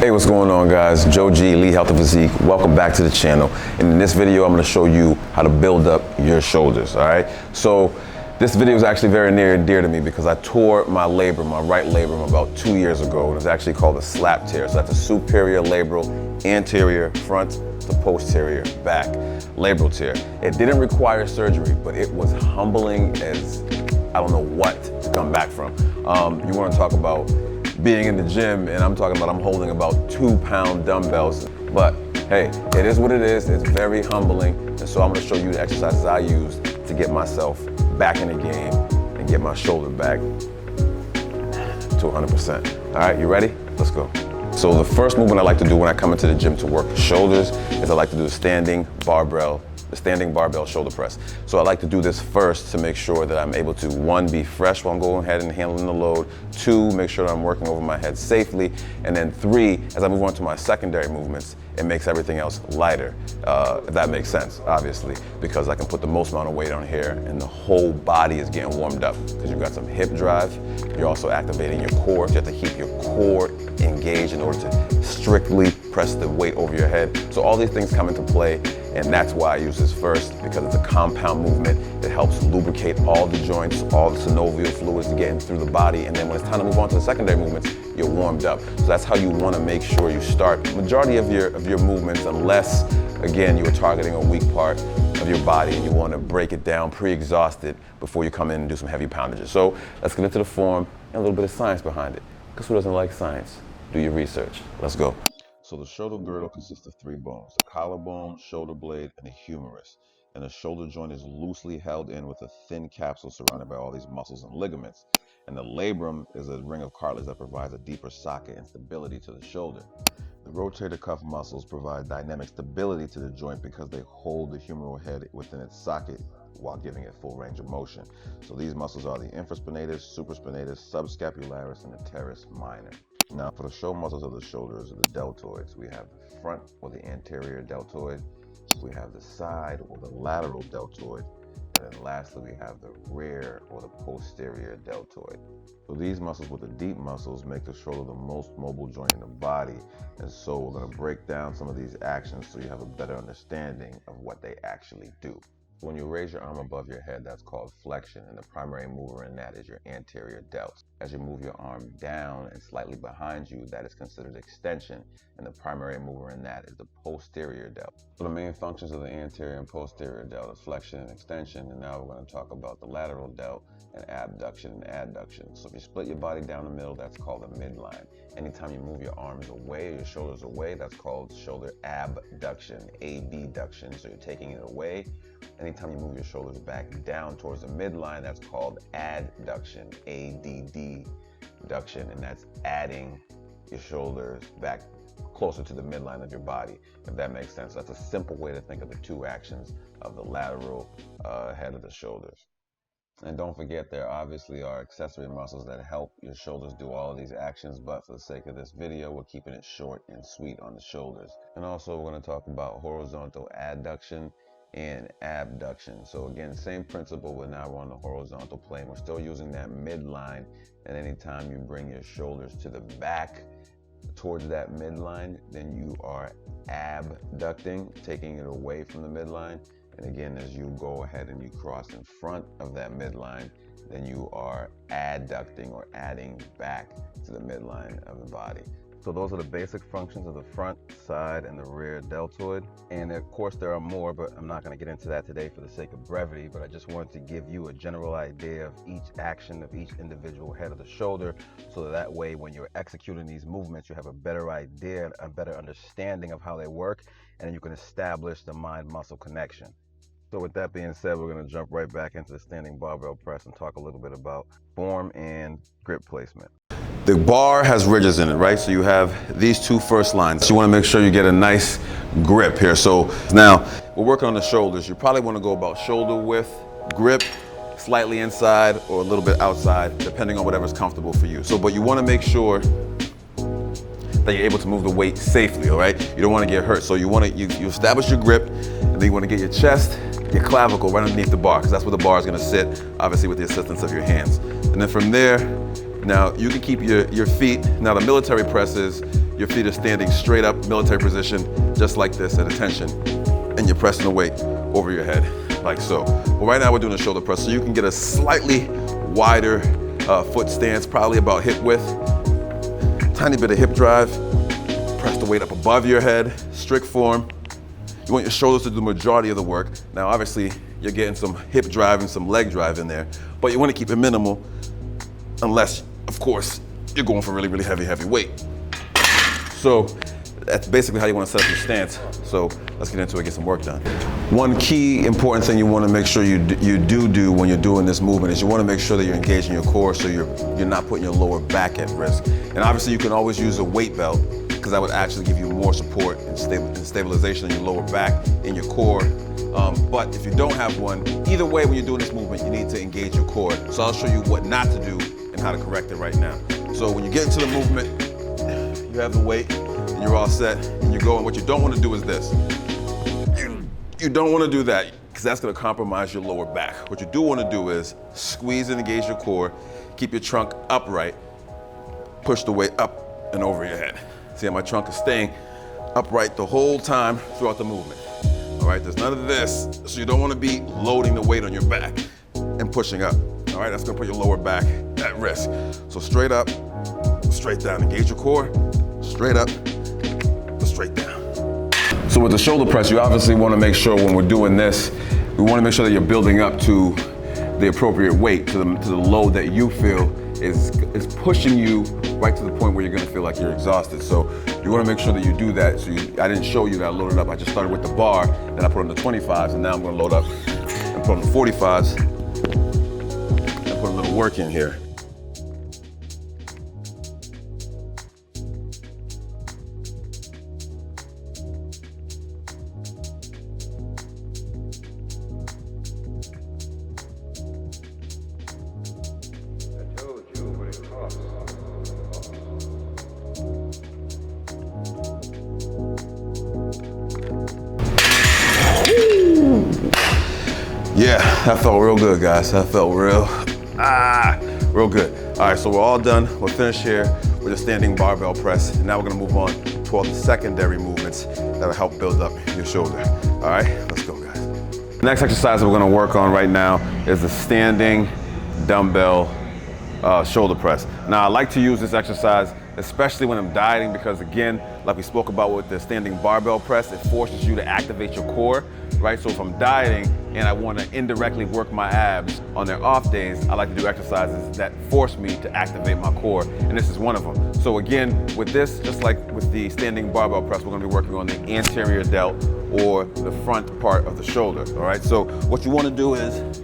Hey, what's going on, guys? Joe G, Elite Health and Physique. Welcome back to the channel. And in this video, I'm going to show you how to build up your shoulders, all right? So this video is actually very near and dear to me because I tore my labrum, my right labrum, about 2 years ago. And it's actually called a slap tear. So that's a superior labral, anterior, front to posterior, back, labral tear. It didn't require surgery, but it was humbling as I don't know what to come back from. You want to talk about being in the gym, and I'm talking about I'm holding about 2-pound dumbbells. But hey, it is what it is. It's very humbling. And so I'm gonna show you the exercises I use to get myself back in the game and get my shoulder back to 100%. All right, you ready? Let's go. So the first movement I like to do when I come into the gym to work the shoulders is I like to do the standing barbell shoulder press. So I like to do this first to make sure that I'm able to, 1, be fresh while I'm going ahead and handling the load, 2, make sure that I'm working over my head safely, and then 3, as I move on to my secondary movements, it makes everything else lighter, if that makes sense, obviously, because I can put the most amount of weight on here and the whole body is getting warmed up because you've got some hip drive. You're also activating your core. You have to keep your core engaged in order to strictly press the weight over your head. So all these things come into play, and that's why I use this first, because it's a compound movement. It helps lubricate all the joints, all the synovial fluids getting through the body, and then when it's time to move on to the secondary movements, you're warmed up. So that's how you want to make sure you start majority of your movements, unless, again, you are targeting a weak part of your body and you want to break it down pre-exhausted before you come in and do some heavy poundages. So let's get into the form and a little bit of science behind it, because who doesn't like science? Do your research. Let's go. So the shoulder girdle consists of 3 bones: the collarbone, shoulder blade, and the humerus. And the shoulder joint is loosely held in with a thin capsule surrounded by all these muscles and ligaments. And the labrum is a ring of cartilage that provides a deeper socket and stability to the shoulder. The rotator cuff muscles provide dynamic stability to the joint because they hold the humeral head within its socket while giving it full range of motion. So these muscles are the infraspinatus, supraspinatus, subscapularis, and the teres minor. Now, for the shoulder muscles of the shoulders, the deltoids, we have the front or the anterior deltoid, we have the side or the lateral deltoid, and then lastly we have the rear or the posterior deltoid. So these muscles with the deep muscles make the shoulder the most mobile joint in the body, and so we're going to break down some of these actions so you have a better understanding of what they actually do. When you raise your arm above your head, that's called flexion, and the primary mover in that is your anterior delt. As you move your arm down and slightly behind you, that is considered extension, and the primary mover in that is the posterior delt. So the main functions of the anterior and posterior delt is flexion and extension, and now we're going to talk about the lateral delt and abduction and adduction. So if you split your body down the middle, that's called the midline. Anytime you move your arms away or your shoulders away, that's called shoulder abduction, abduction. So you're taking it away. Anytime you move your shoulders back down towards the midline, that's called adduction, adduction, and that's adding your shoulders back closer to the midline of your body, if that makes sense. That's a simple way to think of the 2 actions of the lateral head of the shoulders. And don't forget, there obviously are accessory muscles that help your shoulders do all of these actions, but for the sake of this video, we're keeping it short and sweet on the shoulders. And also we're going to talk about horizontal adduction and abduction. So again, same principle, but now we're on the horizontal plane. We're still using that midline, and anytime you bring your shoulders to the back towards that midline, then you are abducting, taking it away from the midline. And again, as you go ahead and you cross in front of that midline, then you are adducting or adding back to the midline of the body. So those are the basic functions of the front, side, and the rear deltoid. And of course there are more, but I'm not going to get into that today for the sake of brevity, but I just wanted to give you a general idea of each action of each individual head of the shoulder, so that way when you're executing these movements, you have a better idea, a better understanding of how they work, and you can establish the mind-muscle connection. So with that being said, we're going to jump right back into the standing barbell press and talk a little bit about form and grip placement. The bar has ridges in it, right? So you have these 2 first lines. So you want to make sure you get a nice grip here. So now we're working on the shoulders. You probably want to go about shoulder width grip, slightly inside or a little bit outside, depending on whatever's comfortable for you. So, but you want to make sure that you're able to move the weight safely, all right? You don't want to get hurt. So you want to, you establish your grip, and then you want to get your chest, your clavicle right underneath the bar, because that's where the bar is going to sit, obviously with the assistance of your hands. And then from there, now you can keep your feet. Now the military presses, Your feet are standing straight up, military position, just like this at attention. And you're pressing the weight over your head, like so. But right now we're doing a shoulder press, so you can get a slightly wider foot stance, probably about hip width. Tiny bit of hip drive. Press the weight up above your head, strict form. You want your shoulders to do the majority of the work. Now, obviously, you're getting some hip drive and some leg drive in there, but you want to keep it minimal unless, of course, you're going for really, really heavy weight. So that's basically how you want to set up your stance. So let's get into it, get some work done. One key important thing you want to make sure you do when you're doing this movement is you want to make sure that you're engaging your core so you're not putting your lower back at risk. And obviously you can always use a weight belt because that would actually give you more support and stabilization in your lower back, in your core. But if you don't have one, either way when you're doing this movement, you need to engage your core. So I'll show you what not to do and how to correct it right now. So when you get into the movement, you have the weight and you're all set and you go, and what you don't want to do is this. You don't want to do that because that's going to compromise your lower back. What you do want to do is squeeze and engage your core, keep your trunk upright, push the weight up and over your head. See how my trunk is staying upright the whole time throughout the movement. All right, there's none of this, so you don't want to be loading the weight on your back and pushing up. All right, that's going to put your lower back at risk. So straight up, straight down. Engage your core, straight up, straight down. So with the shoulder press, you obviously want to make sure when we're doing this, we want to make sure that you're building up to the appropriate weight, to the load that you feel is pushing you right to the point where you're going to feel like you're exhausted. So you want to make sure that you do that. So I didn't show you that I loaded up. I just started with the bar, then I put on the 25s, and now I'm going to load up and put on the 45s and put a little work in here. Yeah, that felt real good, guys. That felt real good. All right, so we're all done. We're finished here with a standing barbell press. And now we're gonna move on to all the secondary movements that'll help build up your shoulder. All right, let's go, guys. The next exercise that we're gonna work on right now is the standing dumbbell shoulder press. Now, I like to use this exercise especially when I'm dieting because, again, like we spoke about with the standing barbell press, it forces you to activate your core, right? So if I'm dieting and I want to indirectly work my abs on their off days, I like to do exercises that force me to activate my core, and this is one of them. So again, with this, just like with the standing barbell press, we're going to be working on the anterior delt or the front part of the shoulder, all right? So what you want to do is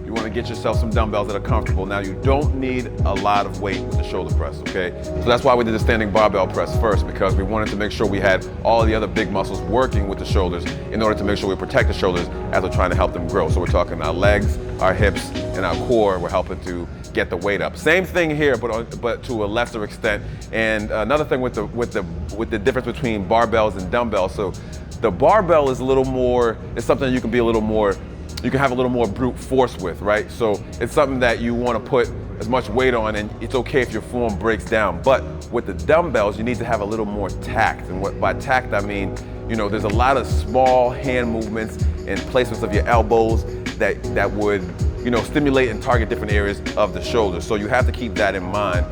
you want to get yourself some dumbbells that are comfortable. Now, you don't need a lot of weight with the shoulder press, okay? So that's why we did the standing barbell press first, because we wanted to make sure we had all the other big muscles working with the shoulders in order to make sure we protect the shoulders as we're trying to help them grow. So we're talking our legs, our hips, and our core. We're helping to get the weight up. Same thing here, but to a lesser extent. And another thing with the difference between barbells and dumbbells. So the barbell is a little more, it's something you can be a little more, you can have a little more brute force with, right? So it's something that you want to put as much weight on, and it's okay if your form breaks down. But with the dumbbells, you need to have a little more tact. And by tact, I mean, you know, there's a lot of small hand movements and placements of your elbows that would, you know, stimulate and target different areas of the shoulder. So you have to keep that in mind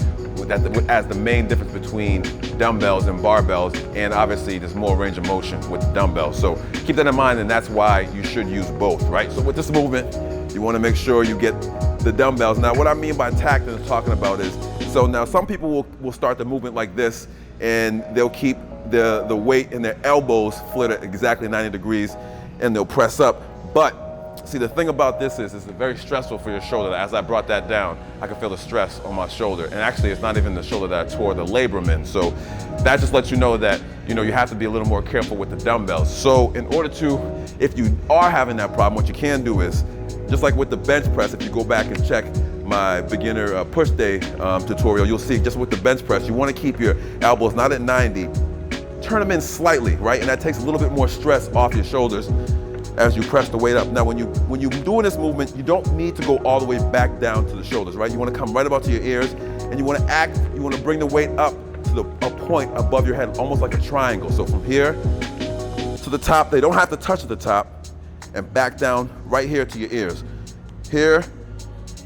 as the main difference between dumbbells and barbells, and obviously there's more range of motion with dumbbells. So keep that in mind, and that's why you should use both, right? So with this movement, you want to make sure you get the dumbbells. Now, what I mean by tact and talking about is, so now some people will start the movement like this, and they'll keep the weight in their elbows flit at exactly 90 degrees, and they'll press up. But see, the thing about this is it's very stressful for your shoulder. As I brought that down, I can feel the stress on my shoulder. And actually, it's not even the shoulder that I tore the labrum in. So that just lets you know that, you know, you have to be a little more careful with the dumbbells. So in order to, if you are having that problem, what you can do is, just like with the bench press, if you go back and check my beginner push day tutorial, you'll see just with the bench press, you want to keep your elbows not at 90, turn them in slightly, right? And that takes a little bit more stress off your shoulders as you press the weight up. Now, when you're doing this movement, you don't need to go all the way back down to the shoulders, right? You want to come right about to your ears, and you want to bring the weight up to to a point above your head, almost like a triangle. So from here to the top, they don't have to touch at the top, and back down right here to your ears. Here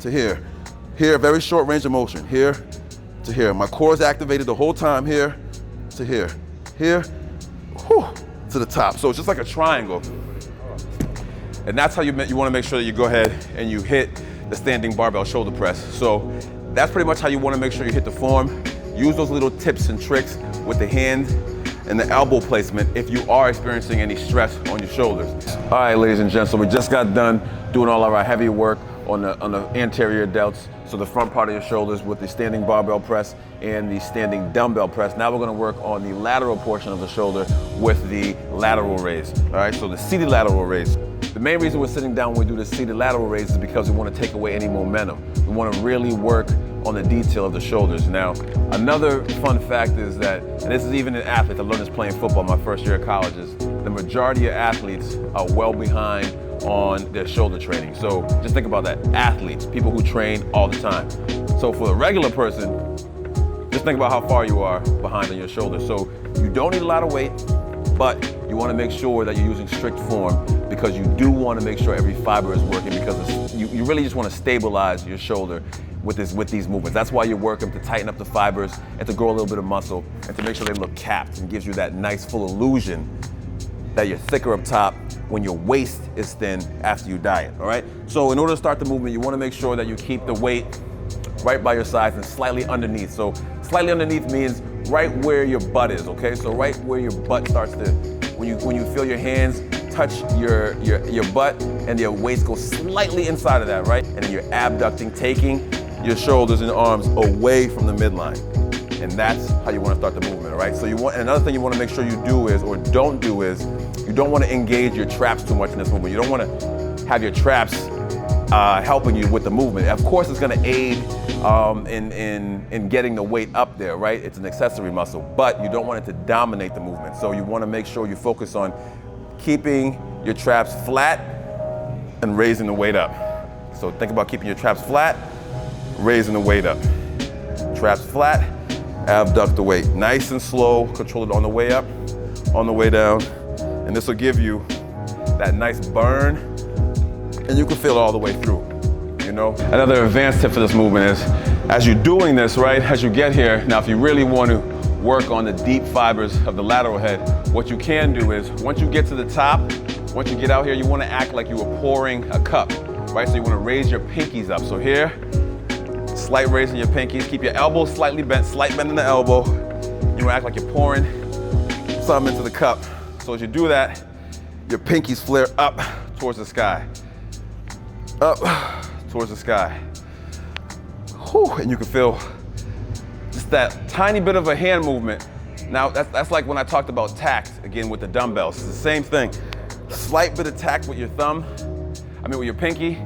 to here. Here, very short range of motion. Here to here. My core is activated the whole time. Here to here. Here, whew, to the top. So it's just like a triangle. And that's how you want to make sure that you go ahead and you hit the standing barbell shoulder press. So that's pretty much how you want to make sure you hit the form. Use those little tips and tricks with the hand and the elbow placement if you are experiencing any stress on your shoulders. All right, ladies and gents, so we just got done doing all of our heavy work on the anterior delts, so the front part of your shoulders with the standing barbell press and the standing dumbbell press. Now we're gonna work on the lateral portion of the shoulder with the lateral raise. All right, so the seated lateral raise. The main reason we're sitting down when we do the seated lateral raise is because we wanna take away any momentum. We wanna really work on the detail of the shoulders. Now, another fun fact is that, and this is even in athletes, I learned this playing football my first year of college, is the majority of athletes are well behind on their shoulder training. So just think about that. Athletes, people who train all the time. So for a regular person, just think about how far you are behind on your shoulders. So you don't need a lot of weight, but you want to make sure that you're using strict form, because you do want to make sure every fiber is working, because you really just want to stabilize your shoulder with these movements. That's why you work them, to tighten up the fibers and to grow a little bit of muscle and to make sure they look capped, and gives you that nice full illusion that you're thicker up top when your waist is thin after you diet, all right? So in order to start the movement, you wanna make sure that you keep the weight right by your sides and slightly underneath. So slightly underneath means right where your butt is, okay? So right where your butt starts to, when you feel your hands touch your butt and your waist goes slightly inside of that, right? And then you're abducting, taking your shoulders and arms away from the midline. And that's how you want to start the movement, all right? So and another thing you want to make sure you do is, or don't do is, you don't want to engage your traps too much in this movement. You don't want to have your traps helping you with the movement. Of course, it's going to aid in getting the weight up there, right? It's an accessory muscle, but you don't want it to dominate the movement. So you want to make sure you focus on keeping your traps flat and raising the weight up. So think about keeping your traps flat, raising the weight up. Traps flat, abduct the weight. Nice and slow, control it on the way up, on the way down. And this will give you that nice burn, and you can feel it all the way through, you know? Another advanced tip for this movement is, as you're doing this, right, as you get here, now if you really want to work on the deep fibers of the lateral head, what you can do is, once you get to the top, once you get out here, you want to act like you were pouring a cup, right? So you want to raise your pinkies up. So here, slight raise in your pinkies, keep your elbows slightly bent, slight bend in the elbow. You want to act like you're pouring something into the cup. So as you do that, your pinkies flare up towards the sky. Up towards the sky. Whew, and you can feel just that tiny bit of a hand movement. Now, that's like when I talked about tact, again, with the dumbbells. It's the same thing. Slight bit of tact with your thumb, with your pinky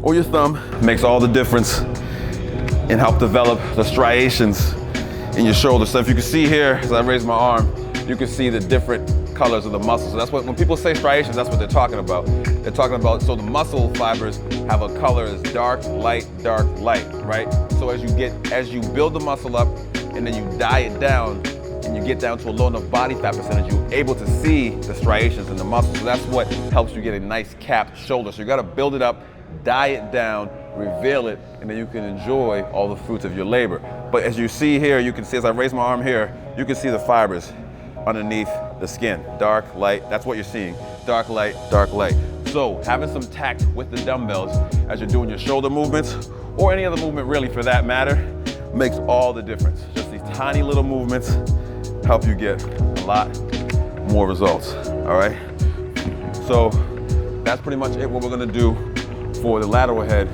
or your thumb, makes all the difference and help develop the striations in your shoulder. So if you can see here, as I raise my arm, you can see the different colors of the muscles. So that's what, when people say striations, that's what they're talking about. They're talking about, so the muscle fibers have a color as dark, light, right? So as you build the muscle up and then you diet down and you get down to a low enough body fat percentage, you're able to see the striations in the muscle. So that's what helps you get a nice capped shoulder. So you gotta build it up, diet down, reveal it, and then you can enjoy all the fruits of your labor. But as you see here, you can see, as I raise my arm here, you can see the fibers underneath the skin. Dark, light, that's what you're seeing. Dark, light, dark, light. So having some tact with the dumbbells as you're doing your shoulder movements, or any other movement really for that matter, makes all the difference. Just these tiny little movements help you get a lot more results, all right? So that's pretty much it, what we're gonna do for the lateral head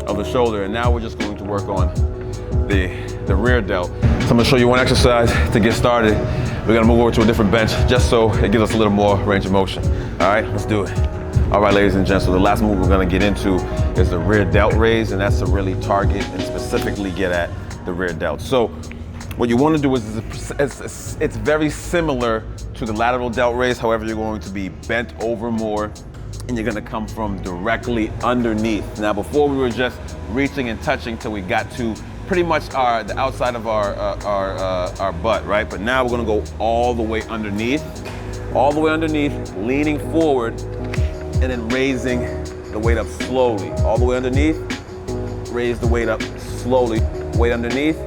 of the shoulder. And now we're just going to work on the rear delt. So I'm gonna show you one exercise to get started. We're gonna move over to a different bench just so it gives us a little more range of motion. All right, let's do it. All right, ladies and gents, so the last move we're gonna get into is the rear delt raise, and that's to really target and specifically get at the rear delt. So what you wanna do is, it's very similar to the lateral delt raise, however, you're going to be bent over more and you're gonna come from directly underneath. Now, before we were just reaching and touching till we got to pretty much the outside of our butt, right? But now we're gonna go all the way underneath, leaning forward, and then raising the weight up slowly. All the way underneath, raise the weight up slowly. Weight underneath,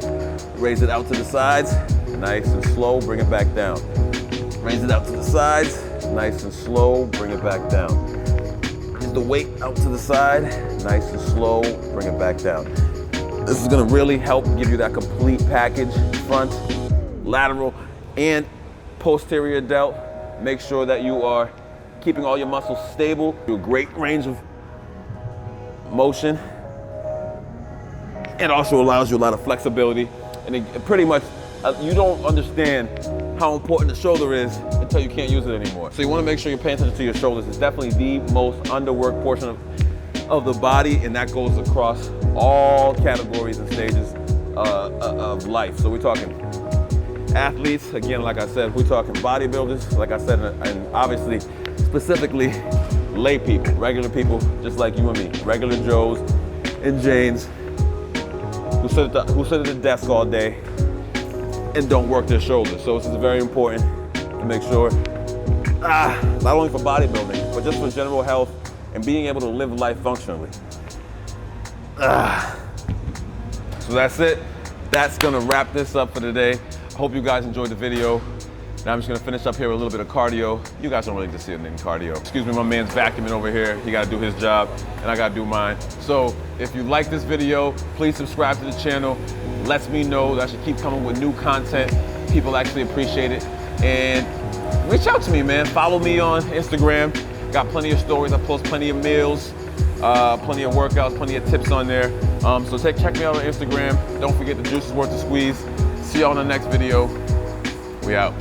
raise it out to the sides, nice and slow, bring it back down. Raise it out to the sides, nice and slow, bring it back down. Raise the weight out to the side, nice and slow, bring it back down. This is gonna really help give you that complete package, front, lateral, and posterior delt. Make sure that you are keeping all your muscles stable. Do a great range of motion. It also allows you a lot of flexibility. And it pretty much, you don't understand how important the shoulder is until you can't use it anymore. So you wanna make sure you're paying attention to your shoulders. It's definitely the most underworked portion of the body, and that goes across all categories and stages of life. So we're talking athletes, again, like I said, we're talking bodybuilders, like I said, and obviously, specifically, lay people, regular people, just like you and me, regular Joes and Janes who sit at the desk all day and don't work their shoulders. So this is very important to make sure, not only for bodybuilding, but just for general health and being able to live life functionally. So that's it. That's gonna wrap this up for today. Hope you guys enjoyed the video. Now I'm just gonna finish up here with a little bit of cardio. You guys don't really get to see it in cardio. Excuse me, my man's vacuuming over here. He gotta do his job, and I gotta do mine. So if you like this video, please subscribe to the channel. Lets me know that I should keep coming with new content. People actually appreciate it. And reach out to me, man. Follow me on Instagram. Got plenty of stories. I post plenty of meals, plenty of workouts, plenty of tips on there. So check me out on Instagram. Don't forget the juice is worth the squeeze. See you on the next video. We out.